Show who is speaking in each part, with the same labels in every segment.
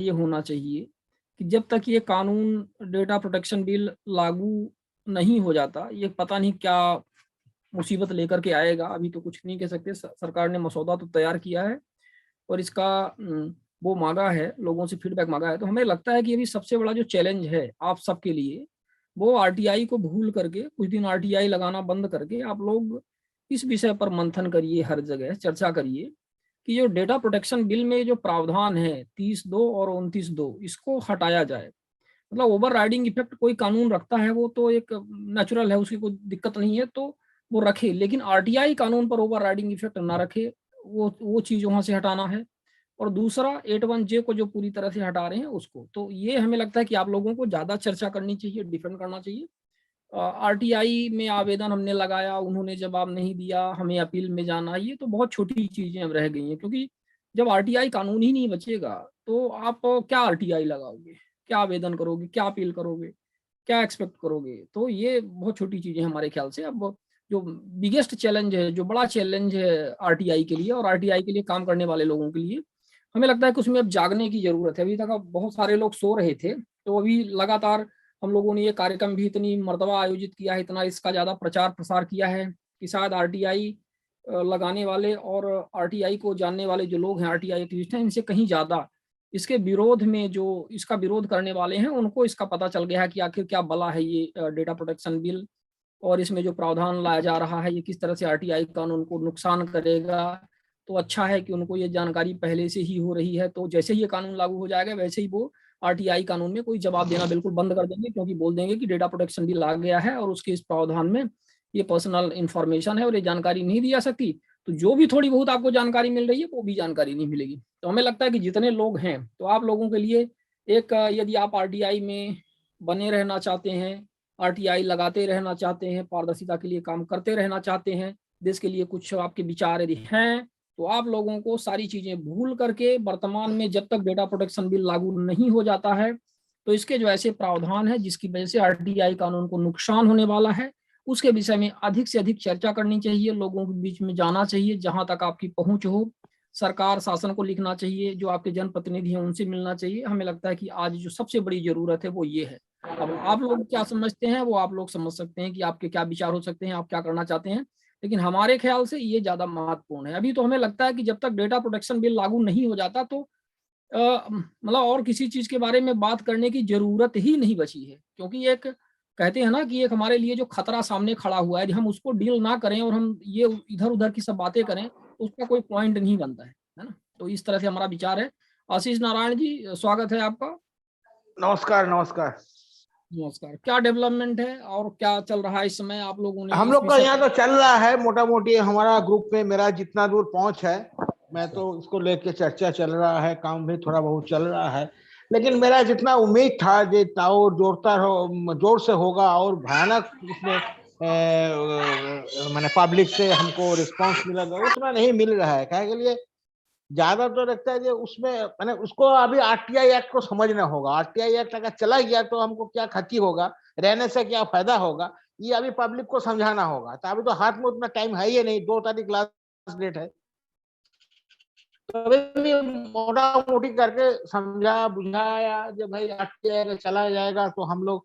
Speaker 1: ये होना चाहिए कि जब तक ये कानून डेटा प्रोटेक्शन बिल लागू नहीं हो जाता, ये पता नहीं क्या मुसीबत लेकर के आएगा। अभी तो कुछ नहीं कह सकते। सरकार ने मसौदा तो तैयार किया है और इसका वो मांगा है, लोगों से फीडबैक मांगा है। तो हमें लगता है कि अभी सबसे बड़ा जो चैलेंज है आप सबके लिए, वो आरटीआई को भूल करके, कुछ दिन आरटीआई लगाना बंद करके आप लोग इस विषय पर मंथन करिए, हर जगह चर्चा करिए कि जो डेटा प्रोटेक्शन बिल में जो प्रावधान है 30(2) और 29(2), इसको हटाया जाए। मतलब ओवर राइडिंग इफेक्ट कोई कानून रखता है वो तो एक नेचुरल है, उसकी कोई दिक्कत नहीं है, तो वो रखे, लेकिन आरटीआई कानून पर ओवर राइडिंग इफेक्ट ना रखे, वो चीज वहां से हटाना है। और दूसरा 81J को जो पूरी तरह से हटा रहे हैं उसको, तो ये हमें लगता है कि आप लोगों को ज्यादा चर्चा करनी चाहिए, डिफेंड करना चाहिए। आरटीआई में आवेदन हमने लगाया, उन्होंने जवाब नहीं दिया, हमें अपील में जाना, ये तो बहुत छोटी चीजें अब रह गई हैं। क्योंकि जब आरटीआई कानून ही नहीं बचेगा तो आप क्या आरटीआई लगाओगे, क्या आवेदन करोगे, क्या अपील करोगे, क्या एक्सपेक्ट करोगे? तो ये बहुत छोटी चीजें हमारे ख्याल से। अब जो बिगेस्ट चैलेंज है, जो बड़ा चैलेंज है आरटीआई के लिए और आरटीआई के लिए काम करने वाले लोगों के लिए, हमें लगता है कि उसमें अब जागने की जरूरत है। अभी तक अब बहुत सारे लोग सो रहे थे, तो अभी लगातार हम लोगों ने ये कार्यक्रम भी इतनी मर्तबा आयोजित किया है, इतना इसका ज्यादा प्रचार प्रसार किया है कि शायद आरटीआई लगाने वाले और आरटीआई को जानने वाले जो लोग हैं, आरटीआई एक्टिविस्ट हैं, इनसे कहीं ज्यादा इसके विरोध में, जो इसका विरोध करने वाले हैं, उनको इसका पता चल गया है कि आखिर क्या बला है ये डेटा प्रोटेक्शन बिल, और इसमें जो प्रावधान लाया जा रहा है ये किस तरह से आरटीआई कानून को नुकसान करेगा। तो अच्छा है कि उनको ये जानकारी पहले से ही हो रही है, तो जैसे ही ये कानून लागू हो जाएगा वैसे ही वो आरटीआई कानून में कोई जवाब देना बिल्कुल बंद कर देंगे, क्योंकि बोल देंगे कि डेटा प्रोटेक्शन बिल आ गया है और उसके इस प्रावधान में ये पर्सनल इंफॉर्मेशन है और ये जानकारी नहीं दी जा सकती। तो जो भी थोड़ी बहुत आपको जानकारी मिल रही है वो भी जानकारी नहीं मिलेगी। तो हमें लगता है कि जितने लोग हैं, तो आप लोगों के लिए एक, यदि आप आरटीआई में बने रहना चाहते हैं, आरटीआई लगाते रहना चाहते हैं, पारदर्शिता के लिए काम करते रहना चाहते हैं, देश के लिए कुछ आपके विचार यदि हैं, तो आप लोगों को सारी चीजें भूल करके वर्तमान में जब तक डेटा प्रोटेक्शन बिल लागू नहीं हो जाता है, तो इसके जो ऐसे प्रावधान है जिसकी वजह से आरटीआई कानून को नुकसान होने वाला है, उसके विषय में अधिक से अधिक चर्चा करनी चाहिए, लोगों के बीच में जाना चाहिए, जहां तक आपकी पहुंच हो। सरकार शासन को लिखना चाहिए, जो आपके जनप्रतिनिधि हैं उनसे मिलना चाहिए। हमें लगता है कि आज जो सबसे बड़ी जरूरत है वो ये है। अब आप लोग क्या समझते हैं वो आप लोग समझ सकते हैं कि आपके क्या विचार हो सकते हैं, आप क्या करना चाहते हैं, लेकिन हमारे ख्याल से ये ज्यादा महत्वपूर्ण है। अभी तो हमें लगता है कि जब तक डेटा प्रोटेक्शन बिल लागू नहीं हो जाता तो मतलब और किसी चीज के बारे में बात करने की जरूरत ही नहीं बची है। क्योंकि एक कहते हैं ना कि एक हमारे लिए जो खतरा सामने खड़ा हुआ है, यदि हम उसको डील ना करें और हम ये इधर उधर की सब बातें करें तो उसका कोई पॉइंट नहीं बनता है ना। तो इस तरह से हमारा विचार है। आशीष नारायण जी, स्वागत है आपका।
Speaker 2: नमस्कार। नमस्कार।
Speaker 1: नमस्कार। क्या डेवलपमेंट है और क्या चल रहा है इस समय आप लोगों ने
Speaker 2: हम
Speaker 1: इस
Speaker 2: लोग का
Speaker 1: विषय
Speaker 2: यहाँ
Speaker 1: पर?
Speaker 2: तो चल रहा है मोटा मोटी, हमारा ग्रुप में मेरा जितना दूर पहुंच है, मैं तो इसको लेके चर्चा चल रहा है, काम भी थोड़ा बहुत चल रहा है। लेकिन मेरा जितना उम्मीद था जितना और जोर से होगा और भयानक उसमें मैंने पब्लिक से हमको रिस्पांस मिलेगा, उतना नहीं मिल रहा है। क्या के लिए ज्यादा तो लगता है कि उसमें मैंने उसको अभी आरटीआई एक्ट को समझना होगा। आरटीआई एक्ट अगर चला गया तो हमको क्या क्षति होगा, रहने से क्या फायदा होगा, ये अभी पब्लिक को समझाना होगा। तो अभी तो हाथ में उतना टाइम है ही नहीं, 2 तारीख लास्ट डेट है। तो अभी मोटा मोटी करके समझा बुझाया जब भाई आरटीआई चला जाएगा तो हम लोग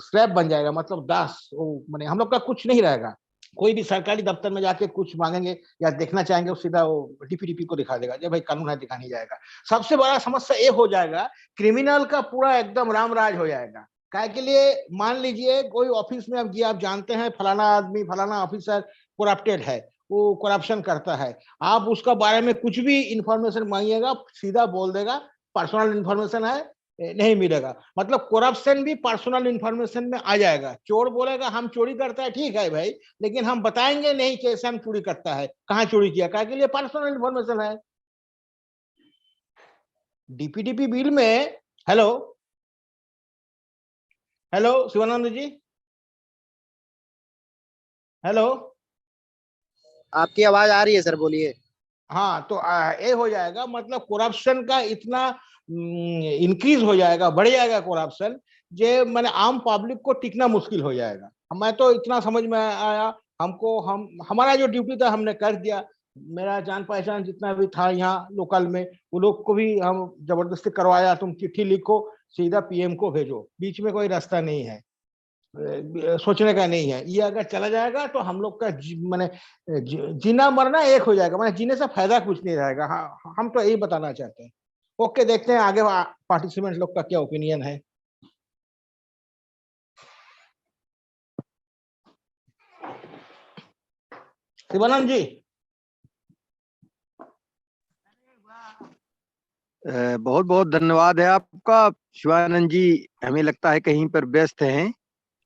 Speaker 2: स्लैब बन जाएगा, मतलब दास मैंने हम लोग का कुछ नहीं रहेगा। कोई भी सरकारी दफ्तर में जाके कुछ मांगेंगे या देखना चाहेंगे वो सीधा वो डीपीडीपी को दिखा देगा, जब भाई कानून है दिखा नहीं जाएगा। सबसे बड़ा समस्या ये हो जाएगा, क्रिमिनल का पूरा एकदम रामराज हो जाएगा। काय के लिए मान लीजिए कोई ऑफिस में अब जी आप जानते हैं फलाना आदमी फलाना ऑफिसर करप्टेड है, वो करप्शन करता है, आप उसका बारे में कुछ भी इंफॉर्मेशन मांगिएगा सीधा बोल देगा पर्सनल इंफॉर्मेशन है, नहीं मिलेगा। मतलब करप्शन भी पर्सनल इंफॉर्मेशन में आ जाएगा। चोर बोलेगा हम चोरी करता है, ठीक है भाई, लेकिन हम बताएंगे नहीं कैसे हम चोरी करता है, कहाँ चोरी किया, क्या के लिए पर्सनल इंफॉर्मेशन है। डीपीडीपी बिल में हेलो हेलो शिवानंद जी, हेलो,
Speaker 3: आपकी आवाज आ रही है सर, बोलिए।
Speaker 2: हाँ, तो ये हो जाएगा, मतलब करप्शन का इतना इंक्रीज हो जाएगा, बढ़ जाएगा करप्शन, जे मैंने आम पब्लिक को टिकना मुश्किल हो जाएगा। मैं तो इतना समझ में आया हमको, हम हमारा जो ड्यूटी था हमने कर दिया। मेरा जान पहचान जितना भी था यहाँ लोकल में, वो लोग को भी हम जबरदस्ती करवाया, तुम चिट्ठी लिखो सीधा पीएम को भेजो, बीच में कोई रास्ता नहीं है, सोचने का नहीं है। ये अगर चला जाएगा तो हम लोग का माने जीना मरना एक हो जाएगा, माने जीने से फायदा कुछ नहीं रहेगा। हाँ, हम तो यही बताना चाहते हैं। ओके, देखते हैं आगे पार्टिसिपेंट लोग का क्या ओपिनियन है। शिवानंद जी।
Speaker 4: बहुत बहुत धन्यवाद है आपका शिवानंद जी, हमें लगता है कहीं पर व्यस्त हैं।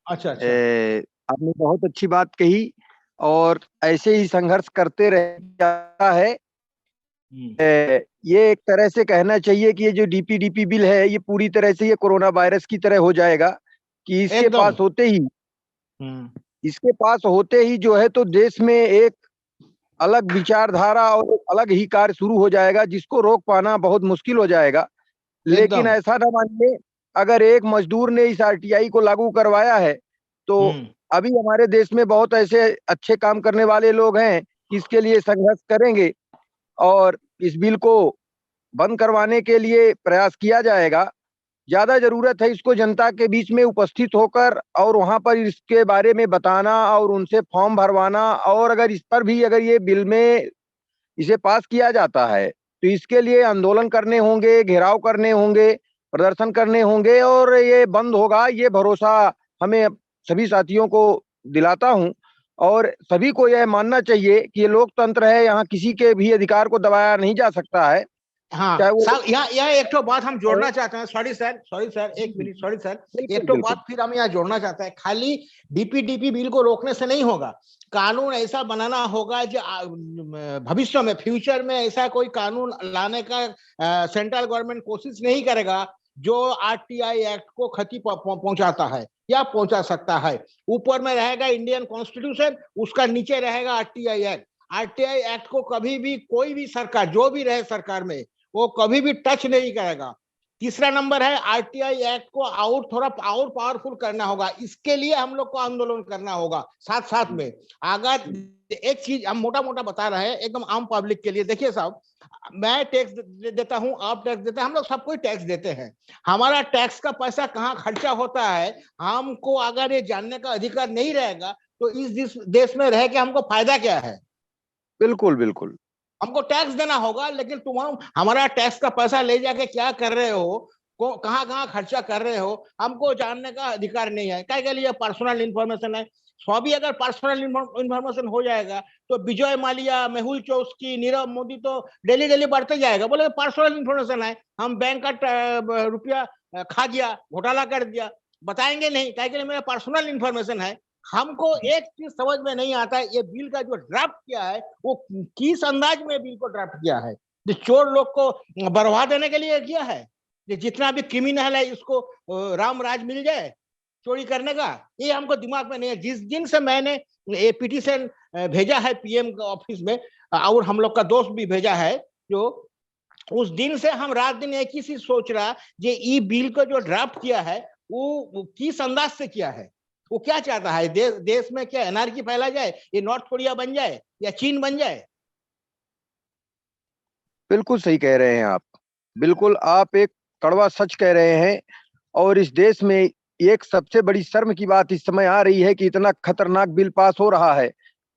Speaker 2: अच्छा।
Speaker 4: आपने बहुत अच्छी बात कही और ऐसे ही संघर्ष करते रहता है। ये एक तरह से कहना चाहिए कि ये जो डीपीडीपी बिल है ये पूरी तरह से ये कोरोना वायरस की तरह हो जाएगा कि इसके पास होते ही जो है तो देश में एक अलग विचारधारा और अलग ही कार्य शुरू हो जाएगा जिसको रोक पाना बहुत मुश्किल हो जाएगा। लेकिन ऐसा न मानिए, अगर एक मजदूर ने इस आरटीआई को लागू करवाया है तो अभी हमारे देश में बहुत ऐसे अच्छे काम करने वाले लोग हैं कि इसके लिए संघर्ष करेंगे और इस बिल को बंद करवाने के लिए प्रयास किया जाएगा। ज्यादा जरूरत है इसको जनता के बीच में उपस्थित होकर और वहां पर इसके बारे में बताना और उनसे फॉर्म भरवाना, और अगर इस पर भी अगर ये बिल में इसे पास किया जाता है तो इसके लिए आंदोलन करने होंगे, घेराव करने होंगे, प्रदर्शन करने होंगे और ये बंद होगा, ये भरोसा हमें सभी साथियों को दिलाता हूं। और सभी को यह मानना चाहिए कि ये लोकतंत्र है, यहाँ किसी के भी अधिकार को दबाया नहीं जा सकता है।
Speaker 2: हाँ साहब, यहाँ एक तो बात हम जोड़ना चाहते हैं। सॉरी सर, एक मिनट, सॉरी सर, एक तो बात फिर हम यहाँ जोड़ना चाहते हैं। खाली डीपीडीपी बिल को रोकने से नहीं होगा, कानून ऐसा बनाना होगा जो भविष्य में, फ्यूचर में ऐसा कोई कानून लाने का सेंट्रल गवर्नमेंट कोशिश नहीं करेगा जो आरटीआई एक्ट को क्षति पहुंचाता है या पहुंचा सकता है। ऊपर में रहेगा इंडियन कॉन्स्टिट्यूशन, उसका नीचे रहेगा आरटीआई एक्ट। आरटीआई एक्ट को कभी भी कोई भी सरकार, जो भी रहे सरकार में, वो कभी भी टच नहीं करेगा। तीसरा नंबर है, आरटीआई एक्ट को थोड़ा और पावरफुल करना होगा। इसके लिए हम लोग को आंदोलन करना होगा साथ साथ में। अगर एक चीज हम मोटा मोटा बता रहे हैं एकदम आम पब्लिक के लिए, देखिए साहब, मैं टैक्स देता हूं, आप टैक्स देते हैं, हम लोग सब कोई टैक्स देते हैं। हमारा टैक्स का पैसा कहाँ खर्चा होता है हमको अगर ये जानने का अधिकार नहीं रहेगा तो इस देश में रह के हमको फायदा क्या है?
Speaker 4: बिल्कुल बिल्कुल,
Speaker 2: हमको टैक्स देना होगा, लेकिन तुम हमारा टैक्स का पैसा ले जाके क्या कर रहे हो, कहाँ कहाँ खर्चा कर रहे हो, हमको जानने का अधिकार नहीं है। क्या के लिए पर्सनल इंफॉर्मेशन है। सभी अगर पर्सनल इंफॉर्मेशन हो जाएगा तो विजय माल्या, मेहुल चौस्की, नीरव मोदी तो डेली डेली बढ़ते जाएगा, बोले पर्सनल इंफॉर्मेशन है, हम बैंक का रुपया खा गया, घोटाला कर दिया, बताएंगे नहीं, क्या के लिए मेरा पर्सनल इंफॉर्मेशन है। हमको एक चीज समझ में नहीं आता है, ये बिल का जो ड्राफ्ट किया है वो किस अंदाज में बिल को ड्राफ्ट किया है। जो चोर लोग को बढ़वा देने के लिए किया है, जितना भी क्रिमिनल है इसको राम राज मिल जाए चोरी करने का, ये हमको दिमाग में नहीं है। जिस दिन से मैंने ये पिटीशन भेजा है पीएम ऑफिस में और हम लोग का दोस्त भी भेजा है, जो उस दिन से हम रात दिन एक ही चीज सोच रहा, ये ई बिल को जो ड्राफ्ट किया है वो किस अंदाज से किया है, वो क्या चाहता है। देश में क्या एनआरकी फैला जाए, ये नॉर्थ कोरिया बन जाए या चीन बन जाए?
Speaker 4: बिल्कुल सही कह रहे हैं आप, बिल्कुल आप एक कड़वा सच कह रहे हैं। और इस देश में एक सबसे बड़ी शर्म की बात इस समय आ रही है कि इतना खतरनाक बिल पास हो रहा है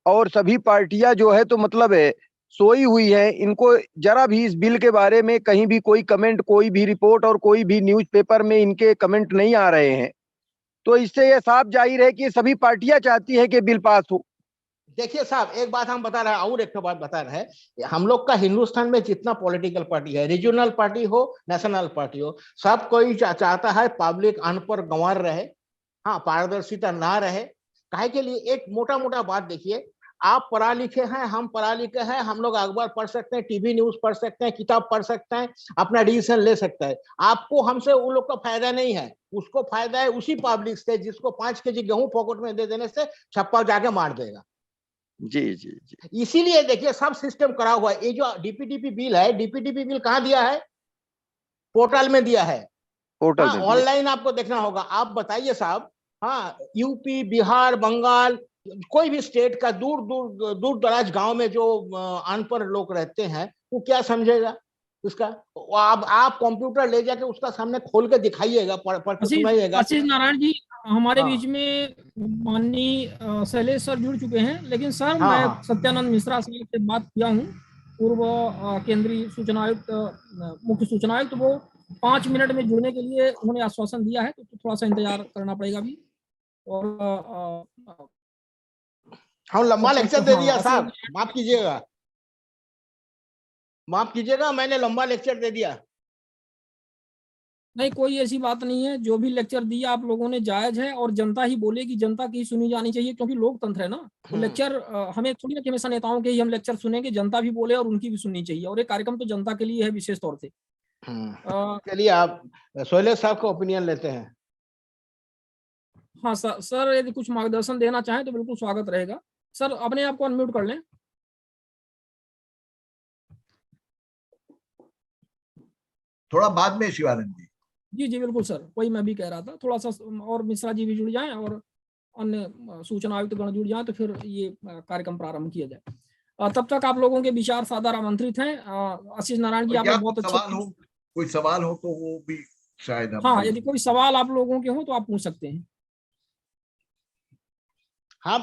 Speaker 4: और सभी पार्टियां जो है तो मतलब है सोई हुई है। इनको जरा भी इस बिल के बारे में कहीं भी कोई कमेंट, कोई भी रिपोर्ट और कोई भी न्यूज़पेपर में इनके कमेंट नहीं आ रहे हैं। तो इससे यह साफ जाहिर है कि सभी पार्टियां चाहती है कि बिल पास हो।
Speaker 2: देखिए साहब, एक बात हम बता रहे हैं और एक बात बता रहे हैं, हम लोग का हिंदुस्तान में जितना पॉलिटिकल पार्टी है, रीजनल पार्टी हो, नेशनल पार्टी हो, सब कोई चाहता है पब्लिक अनपढ़ गंवार रहे, हाँ, पारदर्शिता ना रहे। काहे के लिए? एक मोटा मोटा बात देखिए, आप पढ़ा लिखे हैं, हम पढ़ा लिखे हैं, हम लोग अखबार पढ़ सकते हैं, टीवी न्यूज पढ़ सकते हैं, किताब पढ़ सकते हैं, अपना डिसीजन ले सकते हैं। आपको हमसे उन लोग का फायदा नहीं है, उसको फायदा है उसी पब्लिक से जिसको 5 केजी गेहूं पॉकेट में दे देने से छप्पा जाके मार देगा।
Speaker 4: जी जी जी,
Speaker 2: इसीलिए देखिए सब सिस्टम करा हुआ है। ये जो डीपीडीपी बिल है, डीपीडीपी बिल कहाँ दिया है? पोर्टल में दिया है।
Speaker 4: पोर्टल
Speaker 2: हाँ,
Speaker 4: में दिया।
Speaker 2: ऑनलाइन आपको देखना होगा। आप बताइए साहब, हाँ, यूपी, बिहार, बंगाल, कोई भी स्टेट का दूर दराज गांव में जो अनपढ़ लोग रहते हैं वो क्या समझेगा इसका? आप कंप्यूटर ले जाके उसका सामने खोल के दिखाइएगा, पढ़ के सुनाइएगा।
Speaker 1: आशीष नारायण जी हमारे
Speaker 2: हाँ।
Speaker 1: बीच में माननीय शैलेश सर जुड़ चुके हैं, लेकिन सर
Speaker 2: हाँ,
Speaker 1: मैं
Speaker 2: हाँ।
Speaker 1: सत्यानंद मिश्रा साहब से बात किया हूँ, पूर्व केंद्रीय सूचना आयुक्त, मुख्य सूचना आयुक्त, वो 5 मिनट में जुड़ने के लिए उन्होंने आश्वासन दिया है, तो थोड़ा सा इंतजार करना पड़ेगा अभी। और
Speaker 2: हम लंबा लेक्चर दे दिया
Speaker 1: हाँ,
Speaker 2: साहब, माफ कीजिएगा, मैंने लंबा लेक्चर दे दिया।
Speaker 1: नहीं, कोई ऐसी बात नहीं है, जो भी लेक्चर दिया आप लोगों ने जायज है, और जनता ही बोलेगी, जनता की सुनी जानी चाहिए, क्योंकि लोकतंत्र है ना। तो लेक्चर हमें थोड़ी ना कि हमेशा नेताओं के ही हम लेक्चर सुनेंगे, जनता भी बोले और उनकी भी सुननी चाहिए, और ये कार्यक्रम तो जनता के लिए है विशेष तौर से।
Speaker 2: चलिए आप शैलेश साहब का ओपिनियन लेते हैं।
Speaker 1: हाँ सर यदि कुछ मार्गदर्शन देना चाहें तो बिल्कुल स्वागत रहेगा। सर अपने आप को अनम्यूट कर लें।
Speaker 5: थोड़ा बाद में शिवानंद जी।
Speaker 1: जी जी बिल्कुल सर, वही मैं भी कह रहा था, थोड़ा सा और मिश्रा जी भी जुड़ जाएं और अन्य सूचना आयुक्त गण जुड़ जाएं, तो फिर ये कार्यक्रम प्रारंभ किया जाए। तब तक आप लोगों के विचार सादर आमंत्रित हैं। आशीष नारायण जी आपने बहुत अच्छा,
Speaker 5: कोई सवाल हो तो वो भी शायद।
Speaker 1: हाँ यदि कोई सवाल आप लोगों के हो तो आप पूछ सकते हैं।
Speaker 2: हाँ,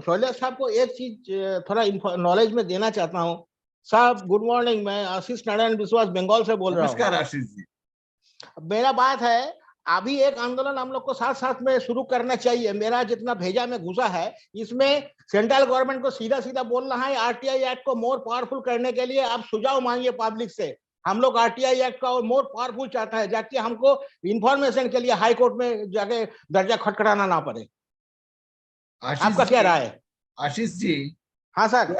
Speaker 2: शैलेश साहब को एक चीज थोड़ा नॉलेज में देना चाहता हूँ। साहब गुड मॉर्निंग, मैं आशीष नारायण विश्वास बंगाल से बोल रहा हूँ।
Speaker 5: नमस्कार आशीष जी।
Speaker 2: मेरा बात है, अभी एक आंदोलन हम लोग को साथ साथ में शुरू करना चाहिए। मेरा जितना भेजा में घुसा है, इसमें सेंट्रल गवर्नमेंट को सीधा सीधा बोलना है, आरटीआई एक्ट को मोर पावरफुल करने के लिए आप सुझाव मांगिए पब्लिक से। हम लोग आरटीआई एक्ट का और मोर पावरफुल चाहता है, जाके हमको इंफॉर्मेशन के लिए हाई कोर्ट में जाके दर्जा खटखटाना ना पड़े। आपका क्या राय है?
Speaker 5: आशीष जी।
Speaker 2: हाँ सर।